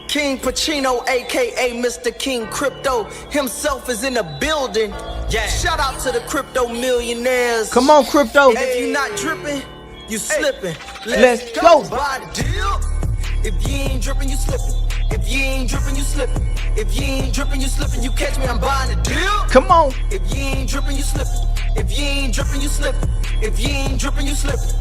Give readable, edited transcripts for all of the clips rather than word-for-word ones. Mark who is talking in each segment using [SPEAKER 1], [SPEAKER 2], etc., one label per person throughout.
[SPEAKER 1] King Pacino, aka Mr. King Crypto, himself is in the building. Yeah. Shout out to the crypto millionaires.
[SPEAKER 2] Come on, crypto.
[SPEAKER 1] And if you not dripping, you slipping.
[SPEAKER 2] Let's go.
[SPEAKER 1] Buy the deal. If you ain't dripping, you slipping. If you ain't dripping, you slipping. If you ain't dripping, you slipping. You catch me, I'm buying the deal.
[SPEAKER 2] Come on.
[SPEAKER 1] If you ain't dripping, you slipping. If you ain't dripping, you slipping. If you ain't dripping, you slipping.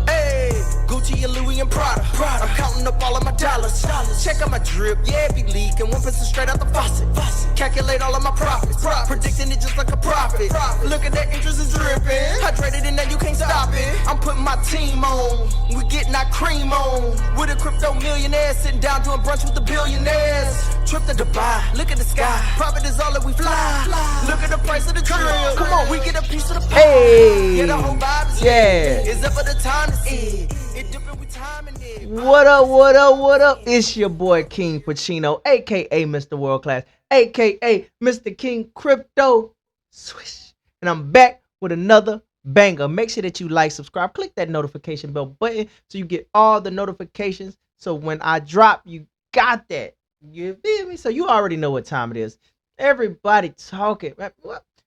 [SPEAKER 1] Hey, Gucci and Louis and Prada. I'm counting up all of my dollars. Check out my drip, yeah, it be leaking. 1% straight out the faucet. Calculate all of my profits. Predicting it just like a prophet. Look at that interest is dripping. Hydrated and now you can't stop it. I'm putting my team on. We getting our cream on. With a crypto millionaire sitting down doing brunch with the billionaires. Trip to Dubai, look at the sky. Profit is all that we fly. Look at the price of the drill. Come on, we get a piece of the pie.
[SPEAKER 2] Hey.
[SPEAKER 1] Yeah, the whole vibe is
[SPEAKER 2] Yeah.
[SPEAKER 1] up for the time to see. It dipping with time and it.
[SPEAKER 2] What up, what up, what up? It's your boy King Pacino, aka Mr. World Class, aka Mr. King Crypto. Swish. And I'm back with another banger. Make sure that you like, subscribe, click that notification bell button so you get all the notifications. So when I drop, you got that. You feel me? So you already know what time it is. Everybody talking. I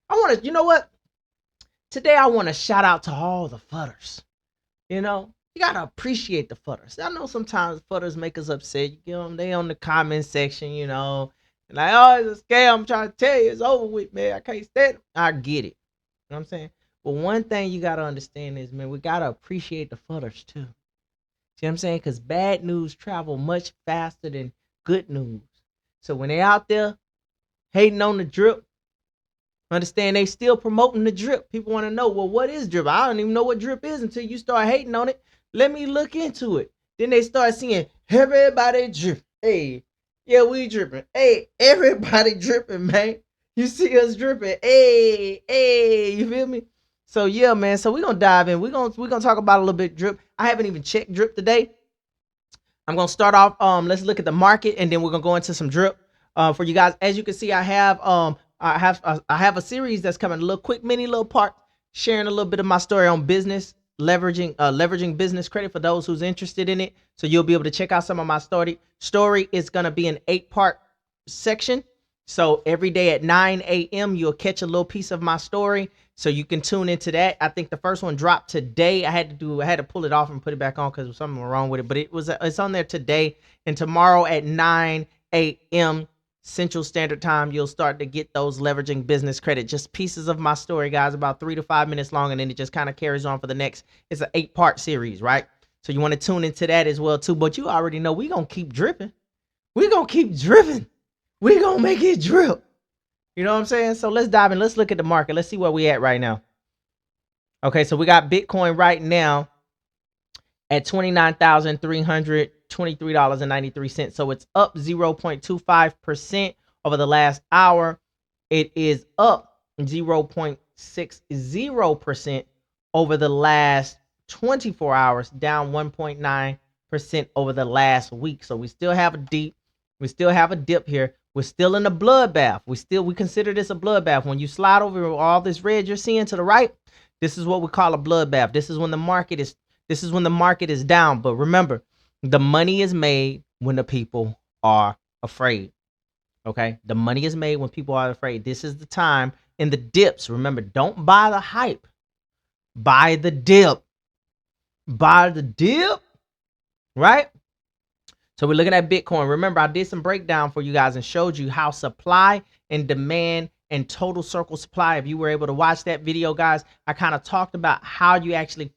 [SPEAKER 2] want to, you know what? Today I want to shout out to all the fudders. You know, you got to appreciate the fudders. I know sometimes fudders make us upset. You know, they on the comment section, you know, like, oh, it's a scam. I'm trying to tell you, it's over with, man. I can't stand it. I get it. You know what I'm saying? But one thing you got to understand is, man, we got to appreciate the fudders too. See what I'm saying? Because bad news travel much faster than good news. So when they out there hating on the drip, understand they still promoting the drip. People want to know, well, what is drip? I don't even know what drip is until you start hating on it. Let me look into it. Then they start seeing everybody drip. Hey, yeah, we dripping. Hey, everybody dripping, man. You see us dripping. Hey, you feel me? So yeah, man. So we're gonna dive in. We're gonna talk about a little bit drip. I haven't even checked drip today. I'm gonna start off. Let's look at the market, and then we're gonna go into some drip. For you guys, as you can see, I have a series that's coming, a little quick mini little part, sharing a little bit of my story on business, leveraging business credit for those who's interested in it. So you'll be able to check out some of my story. Story is gonna be an 8-part section. So every day at 9 a.m. you'll catch a little piece of my story. So you can tune into that. I think the first one dropped today. I had to pull it off and put it back on because there was something wrong with it. But it's on there today. And tomorrow at 9 a.m. Central Standard Time, you'll start to get those leveraging business credit. Just pieces of my story, guys, about 3 to 5 minutes long, and then it just kind of carries on for the next. It's an 8-part series, right? So you want to tune into that as well too. But you already know we're gonna keep dripping. We're gonna keep dripping. We're gonna make it drip. You know what I'm saying? So let's dive in. Let's look at the market. Let's see where we at right now. Okay, so we got Bitcoin right now at $29,323.93. So it's up 0.25% over the last hour. It is up 0.60% over the last 24 hours, down 1.9% over the last week. So we still have a dip here. We're still in a bloodbath. We consider this a bloodbath. When you slide over all this red you're seeing to the right, this is what we call a bloodbath. This is when the market is down. But remember, the money is made when the people are afraid. Okay? The money is made when people are afraid. This is the time in the dips. Remember, don't buy the hype. Buy the dip. Buy the dip. Right? So we're looking at Bitcoin. Remember, I did some breakdown for you guys and showed you how supply and demand and total circle supply. If you were able to watch that video, guys, I kind of talked about how you actually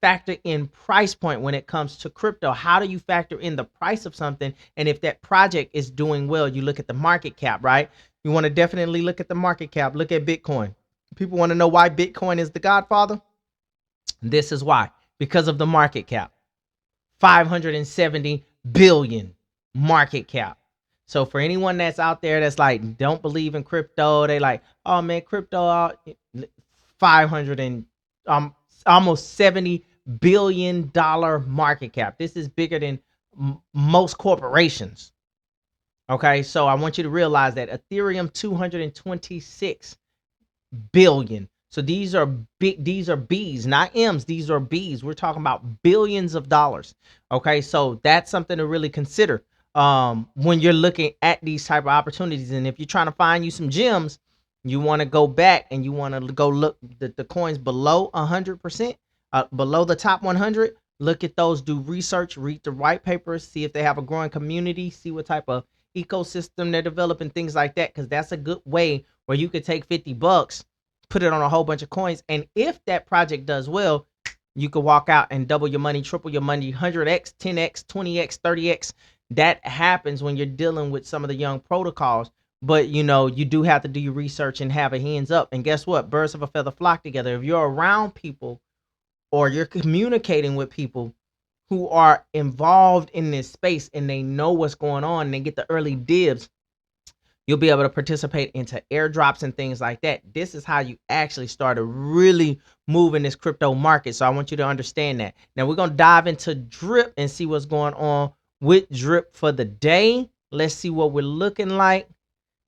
[SPEAKER 2] factor in price point when it comes to crypto. How do you factor in the price of something? And if that project is doing well, you look at the market cap, right? You want to definitely look at the market cap. Look at Bitcoin. People want to know why Bitcoin is the godfather. This is why. Because of the market cap. 570 billion market cap. So for anyone that's out there that's like don't believe in crypto, they like, oh man, crypto 500 and almost $70 billion market cap. This is bigger than most corporations. Okay, so I want you to realize that Ethereum 226 billion. So these are B's, not M's. These are B's. We're talking about billions of dollars. Okay, so that's something to really consider. when you're looking at these type of opportunities. And if you're trying to find you some gems, you want to go back and you want to go look the coins below 100%, below the top 100. Look at those, do research, read the white papers, see if they have a growing community, see what type of ecosystem they're developing, things like that, because that's a good way where you could take $50, put it on a whole bunch of coins, and if that project does well, you could walk out and double your money, triple your money, 100x, 10x, 20x, 30x. That happens when you're dealing with some of the young protocols. But you know, you do have to do your research and have a hands up. And guess what? Birds of a feather flock together. If you're around people or you're communicating with people who are involved in this space and they know what's going on and they get the early dibs, you'll be able to participate into airdrops and things like that. This is how you actually start to really move in this crypto market. So I want you to understand that. Now we're going to dive into drip and see what's going on with drip for the day. Let's see what we're looking like.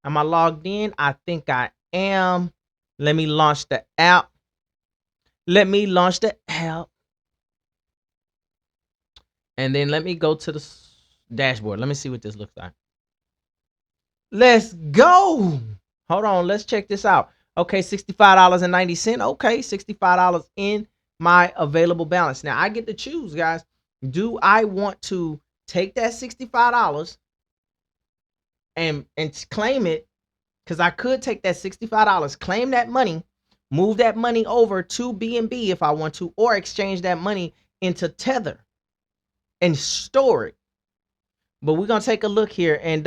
[SPEAKER 2] Am I logged in? I think I am. Let me launch the app. And then let me go to the dashboard. Let me see what this looks like. Let's go. Hold on. Let's check this out. Okay, $65.90. Okay, $65 in my available balance. Now I get to choose, guys. Do I want to take that $65 and claim it? Because I could take that $65, claim that money, move that money over to BNB if I want to, or exchange that money into Tether and store it. But we're gonna take a look here and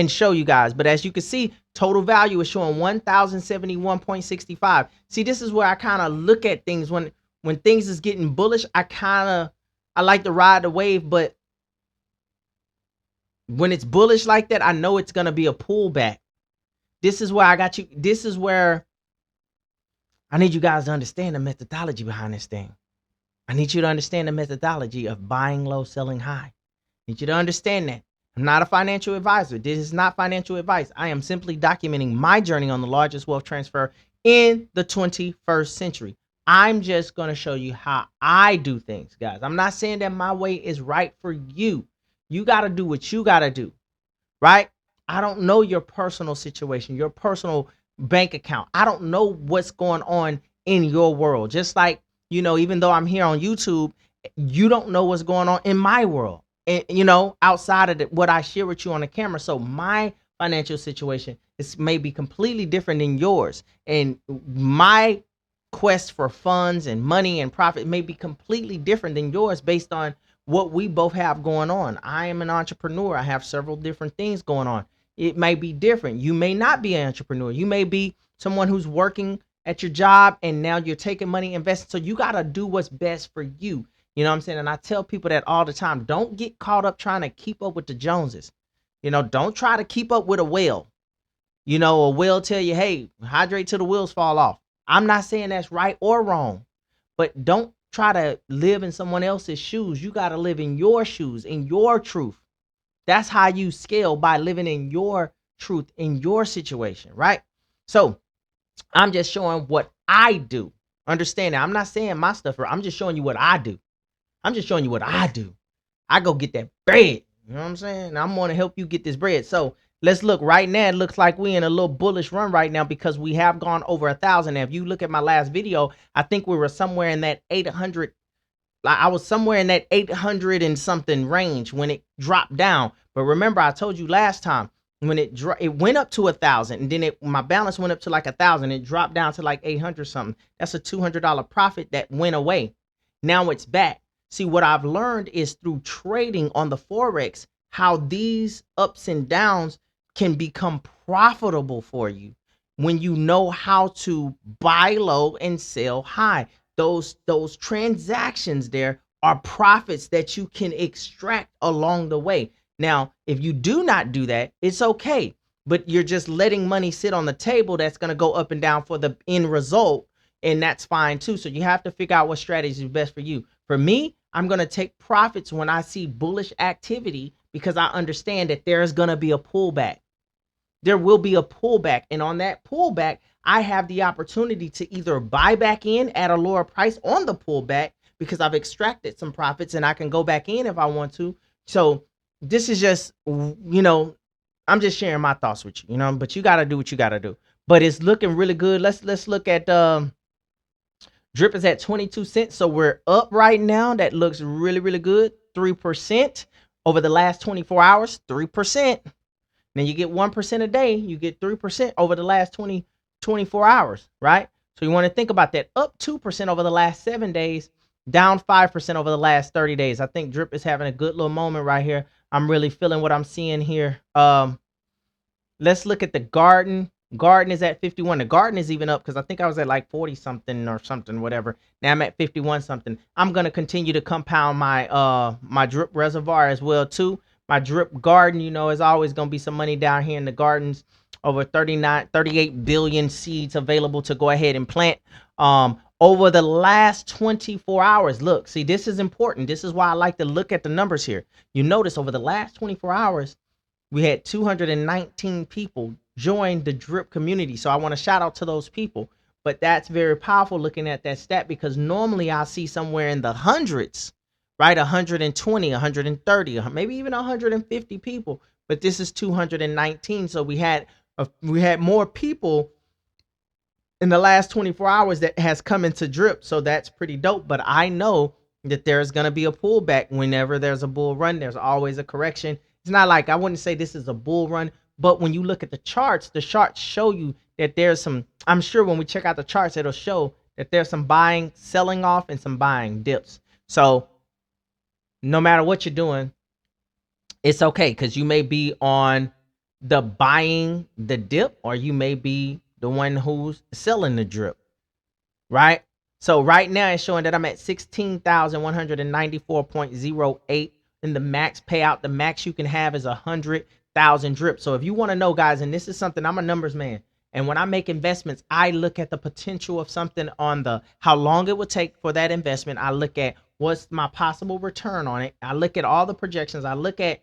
[SPEAKER 2] show you guys. But as you can see, total value is showing 1,071.65. See, this is where I kind of look at things when things is getting bullish. I like to ride the wave, but when it's bullish like that, I know it's gonna be a pullback. This is where I got you. This is where I need you guys to understand the methodology behind this thing. I need you to understand the methodology of buying low, selling high. I need you to understand that. I'm not a financial advisor. This is not financial advice. I am simply documenting my journey on the largest wealth transfer in the 21st century. I'm just going to show you how I do things, guys. I'm not saying that my way is right for you. You got to do what you got to do, right? I don't know your personal situation, your personal bank account. I don't know what's going on in your world. Just like, you know, even though I'm here on YouTube, you don't know what's going on in my world. And, you know, outside of what I share with you on the camera. So my financial situation is maybe completely different than yours. And my quest for funds and money and profit may be completely different than yours based on what we both have going on. I am an entrepreneur. I have several different things going on. It may be different. You may not be an entrepreneur. You may be someone who's working at your job and now you're taking money, investing. So you got to do what's best for you. You know what I'm saying? And I tell people that all the time. Don't get caught up trying to keep up with the Joneses. You know, don't try to keep up with a whale. You know, a whale tell you, hey, hydrate till the wheels fall off. I'm not saying that's right or wrong, but don't try to live in someone else's shoes. You got to live in your shoes, in your truth. That's how you scale, by living in your truth, in your situation, right? So I'm just showing what I do. Understand that. I'm not saying my stuff. I'm just showing you what I do. I'm just showing you what I do. I go get that bread. You know what I'm saying? And I'm going to help you get this bread. So let's look right now. It looks like we in a little bullish run right now because we have gone over 1,000. Now, if you look at my last video, I think we were somewhere in that 800. I was somewhere in that 800 and something range when it dropped down. But remember, I told you last time when it went up to 1,000 and then my balance went up to like 1,000. It dropped down to like 800 something. That's a $200 profit that went away. Now it's back. See, what I've learned is through trading on the Forex, how these ups and downs can become profitable for you when you know how to buy low and sell high. Those transactions there are profits that you can extract along the way. Now, if you do not do that, it's okay, but you're just letting money sit on the table that's going to go up and down for the end result, and that's fine too. So you have to figure out what strategy is best for you. For me, I'm going to take profits when I see bullish activity because I understand that there's going to be a pullback. There will be a pullback, and on that pullback, I have the opportunity to either buy back in at a lower price on the pullback because I've extracted some profits and I can go back in if I want to. So this is just, I'm just sharing my thoughts with you, but you got to do what you got to do. But it's looking really good. Let's look at drip is at 22 cents. So we're up right now. That looks really, really good. 3% over the last 24 hours, 3%. Then you get 1% a day. You get 3% over the last 24 hours, right? So you want to think about that. Up 2% over the last 7 days, down 5% over the last 30 days. I think drip is having a good little moment right here. I'm really feeling what I'm seeing here. Let's look at the garden. Garden is at 51. The garden is even up because I think I was at like 40 something or something, whatever. Now I'm at 51 something. I'm gonna continue to compound my drip reservoir as well too. My drip garden, is always gonna be some money down here in the gardens. Over 38 billion seeds available to go ahead and plant. Over the last 24 hours, look, see, this is important. This is why I like to look at the numbers here. You notice over the last 24 hours, we had 219 people join the drip community. So I want to shout out to those people. But that's very powerful looking at that stat, because normally I see somewhere in the hundreds, right? 120, 130, maybe even 150 people. But this is 219. So we had more people in the last 24 hours that has come into drip. So that's pretty dope. But I know that there's going to be a pullback. Whenever there's a bull run, there's always a correction. It's not like, I wouldn't say this is a bull run, but when you look at the charts show you that there's some, I'm sure when we check out the charts, it'll show that there's some buying, selling off, and some buying dips. So no matter what you're doing, it's okay, because you may be on the buying the dip, or you may be the one who's selling the drip, right? So right now it's showing that I'm at 16,194.08 in the max payout. The max you can have is 100,000 drip. So if you want to know, guys, and this is something, I'm a numbers man, and when I make investments, I look at the potential of something on the how long it would take for that investment. I look at what's my possible return on it. I look at all the projections. I look at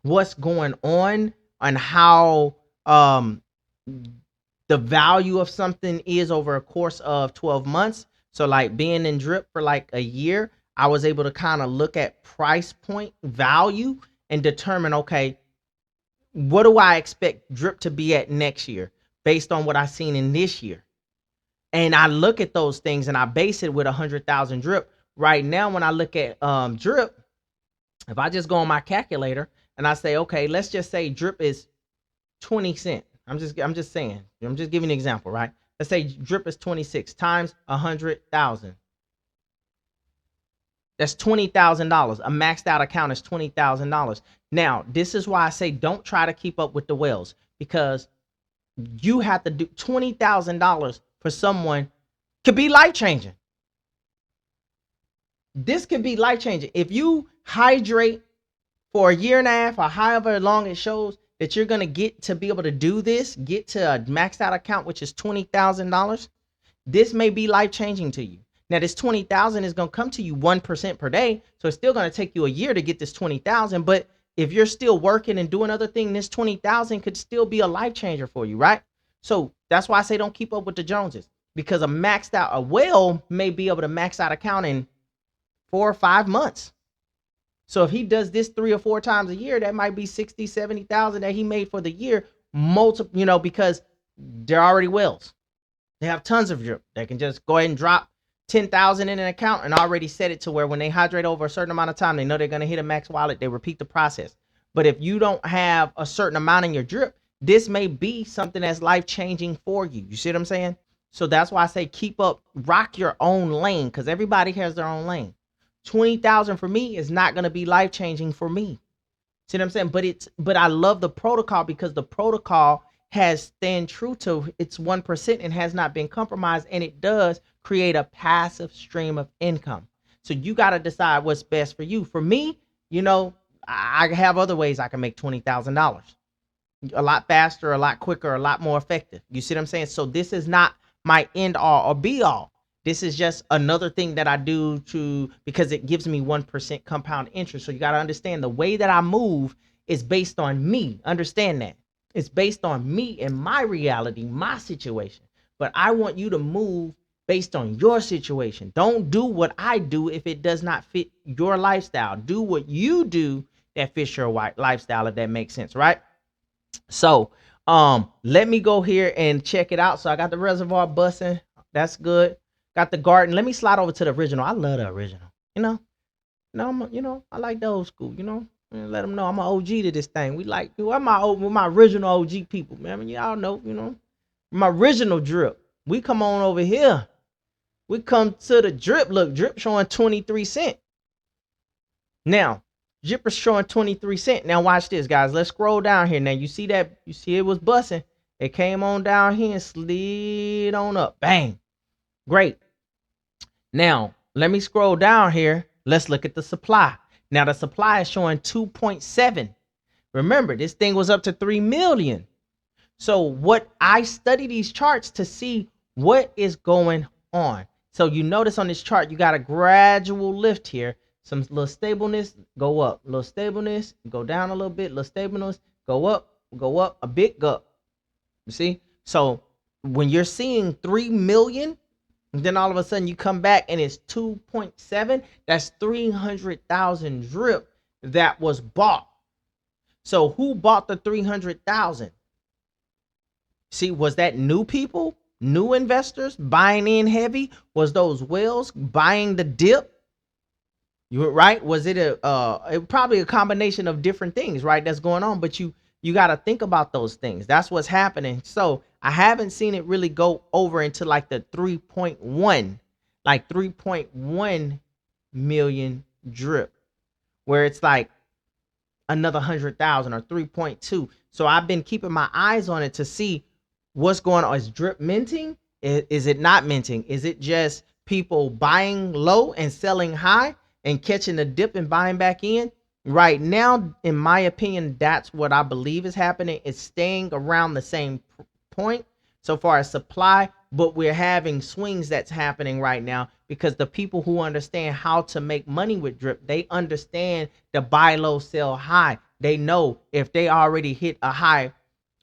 [SPEAKER 2] what's going on and how the value of something is over a course of 12 months. So like being in drip for like a year, I was able to kind of look at price point value and determine, okay, what do I expect drip to be at next year based on what I've seen in this year? And I look at those things and I base it with 100,000 drip. Right now, when I look at drip, if I just go on my calculator and I say, okay, let's just say drip is 20 cents. I'm just saying, I'm just giving an example, right? Let's say drip is 26 times 100,000. That's $20,000. A maxed out account is $20,000. Now, this is why I say don't try to keep up with the whales, because you have to do $20,000 for someone could be life changing. This could be life changing. If you hydrate for a year and a half or however long it shows that you're going to get to be able to do this, get to a maxed out account, which is $20,000, this may be life changing to you. Now, this 20,000 is going to come to you 1% per day. So it's still going to take you a year to get this 20,000. But if you're still working and doing other things, this 20,000 could still be a life changer for you, right? So that's why I say don't keep up with the Joneses, because a whale may be able to max out account in 4 or 5 months. So if he does this 3 or 4 times a year, that might be 60, 70,000 that he made for the year, because they're already whales. They have tons of drip. They can just go ahead and drop 10,000 in an account and already set it to where when they hydrate over a certain amount of time, they know they're going to hit a max wallet. They repeat the process. But if you don't have a certain amount in your drip, this may be something that's life changing for you. You see what I'm saying? So that's why I say keep up, rock your own lane, because everybody has their own lane. 20,000 for me is not going to be life changing for me. See what I'm saying? But I love the protocol, because the protocol has stand true to its 1% and has not been compromised, and it does create a passive stream of income. So you got to decide what's best for you. For me, I have other ways I can make $20,000 a lot faster, a lot quicker, a lot more effective. You see what I'm saying? So this is not my end all or be all. This is just another thing that I do because it gives me 1% compound interest. So you got to understand the way that I move is based on me. Understand that. It's based on me and my reality, my situation. But I want you to move based on your situation. Don't do what I do if it does not fit your lifestyle. Do what you do that Fisher White lifestyle, if that makes sense, right? So let me go here and check it out. So I got the reservoir busting. That's good. Got the garden. Let me slide over to the original. I love the original. I like the old school, and let them know I'm an OG to this thing. I'm my original OG people, man. I mean, y'all know, my original drip. We come on over here. We come to the drip. Look, drip showing 23 cents. Now, drip is showing 23 cents. Now watch this, guys. Let's scroll down here. Now you see that? You see it was busting. It came on down here and slid on up. Bang. Great. Now, let me scroll down here. Let's look at the supply. Now, the supply is showing 2.7. Remember, this thing was up to 3 million. So what I study these charts to see what is going on. So you notice on this chart, you got a gradual lift here. Some little stableness, go up. Little stableness, go down a little bit. Little stableness, go up, a big up. You see? So when you're seeing 3 million, and then all of a sudden you come back and it's 2.7, that's 300,000 drip that was bought. So who bought the 300,000? See, was that new people, new investors buying in heavy? Was those whales buying the dip? You were right. Was it probably a combination of different things, right? That's going on, but you got to think about those things. That's what's happening. So I haven't seen it really go over into like the 3.1 million drip, where it's like another 100,000 or 3.2. So I've been keeping my eyes on it to see what's going on. Is drip minting? Is it not minting? Is it just people buying low and selling high and catching the dip and buying back in? Right now, in my opinion, that's what I believe is happening. It's staying around the same point so far as supply, but we're having swings that's happening right now because the people who understand how to make money with drip, they understand the buy low, sell high. They know if they already hit a high,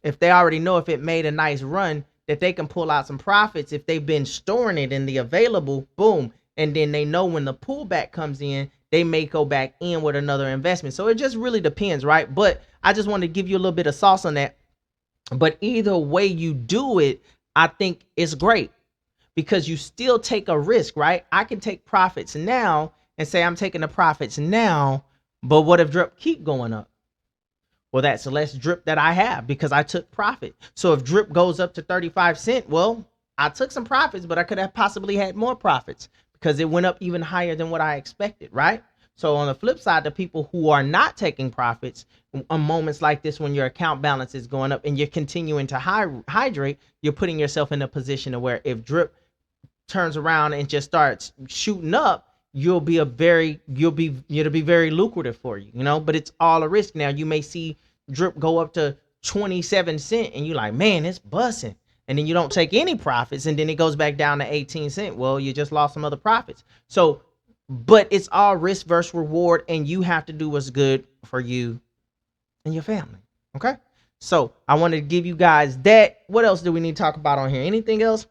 [SPEAKER 2] if they already know if it made a nice run, that they can pull out some profits if they've been storing it in the available, boom. And then they know when the pullback comes in, they may go back in with another investment. So it just really depends, right? But I just want to give you a little bit of sauce on that. But either way you do it, I think it's great because you still take a risk, right? I can take profits now and say I'm taking the profits now, but what if drip keep going up? Well, that's less drip that I have because I took profit. So if drip goes up to 35 cents, well, I took some profits, but I could have possibly had more profits because it went up even higher than what I expected, right? So on the flip side, the people who are not taking profits on moments like this, when your account balance is going up and you're continuing to hydrate, you're putting yourself in a position where if drip turns around and just starts shooting up, it'll be very lucrative for you, but it's all a risk. Now you may see drip go up to 27 cents and you're like, man, it's busting. And then you don't take any profits and then it goes back down to 18 cents. Well, you just lost some other profits. So, but it's all risk versus reward, and you have to do what's good for you and your family. Okay. So I wanted to give you guys that. What else do we need to talk about on here? Anything else?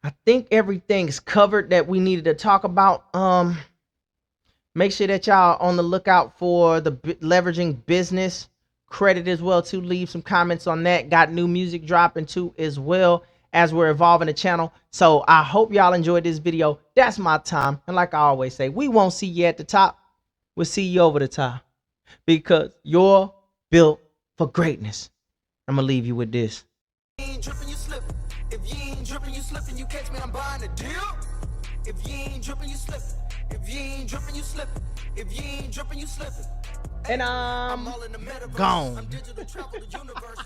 [SPEAKER 2] I think everything's covered that we needed to talk about. Make sure that y'all on the lookout for the leveraging business credit as well too. Leave some comments on that. Got new music dropping too as well as we're evolving the channel. So I hope y'all enjoyed this video. That's my time. And like I always say, we won't see you at the top. We'll see you over the top because you're built for greatness. I'm going to leave you with this.
[SPEAKER 1] If you ain't dripping, you slipping. If you ain't dripping, you slipping. You catch me, I'm buying a deal. If you ain't dripping, you slipping. If you ain't dripping, you slipping. If you ain't dripping, you slipping.
[SPEAKER 2] And I'm
[SPEAKER 1] all in the metaverse.
[SPEAKER 2] gone.
[SPEAKER 1] I'm digital travel the universe.